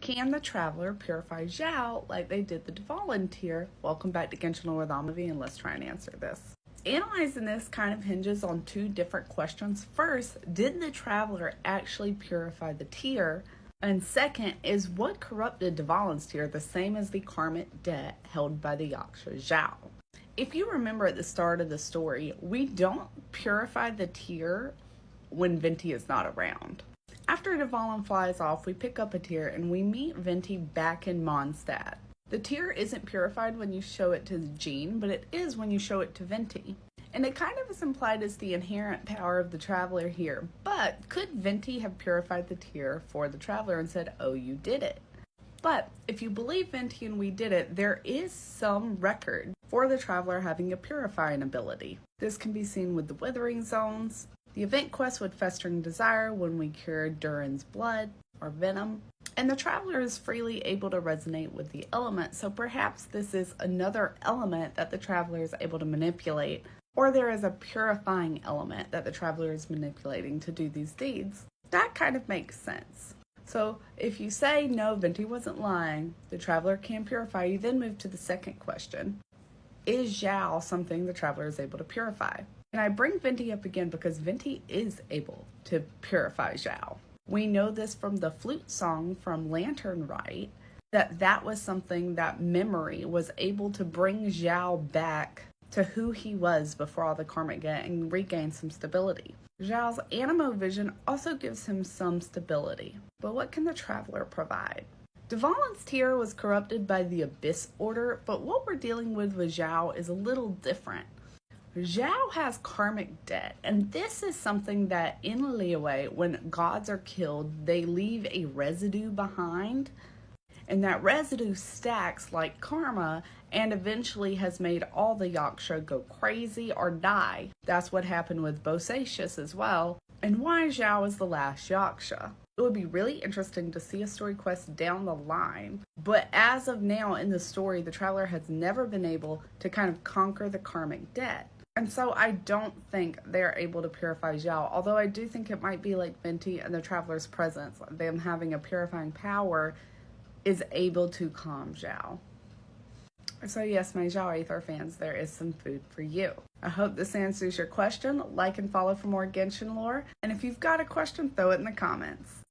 Can the traveler purify Zhao like they did the volunteer? Welcome back to Genshin Lore, the movie, and let's try and answer this. Analyzing this kind of hinges on two different questions. First, did the traveler actually purify the tear? And second, is what corrupted Dvalin's tear the same as the karmic debt held by the Yaksha Zhao? If you remember at the start of the story, we don't purify the tear when Venti is not around. After Dvalin flies off, we pick up a tear and we meet Venti back in Mondstadt. The tear isn't purified when you show it to Jean, but it is when you show it to Venti. And it kind of is implied as the inherent power of the traveler here. But could Venti have purified the tear for the traveler and said, oh, you did it? But if you believe Venti and we did it, there is some record for the traveler having a purifying ability. This can be seen with the withering zones, the event quest with Festering Desire when we cure Durin's blood or venom, and the traveler is freely able to resonate with the element, so perhaps this is another element that the traveler is able to manipulate, or there is a purifying element that the traveler is manipulating to do these deeds. That kind of makes sense. So if you say, no, Venti wasn't lying, the traveler can purify, you then move to the second question. Is Zhao something the traveler is able to purify? And I bring Venti up again because Venti is able to purify Zhao. We know this from the flute song from Lantern Rite, that was something that memory was able to bring Zhao back to who he was before all the karmic debt and regain some stability. Zhao's animo vision also gives him some stability. But what can the traveler provide? Dvalin's tear was corrupted by the Abyss Order, but what we're dealing with Zhao is a little different. Zhao has karmic debt, and this is something that in Liyue, when gods are killed, they leave a residue behind, and that residue stacks like karma and eventually has made all the Yaksha go crazy or die. That's what happened with Bosacius as well, and why Zhao is the last Yaksha. It would be really interesting to see a story quest down the line, but as of now in the story, the traveler has never been able to kind of conquer the karmic debt. And so I don't think they're able to purify Zhao, although I do think it might be like Venti and the traveler's presence, them having a purifying power is able to calm Zhao. So yes, my Zhao Aether fans, there is some food for you. I hope this answers your question. Like and follow for more Genshin lore, and if you've got a question, throw it in the comments.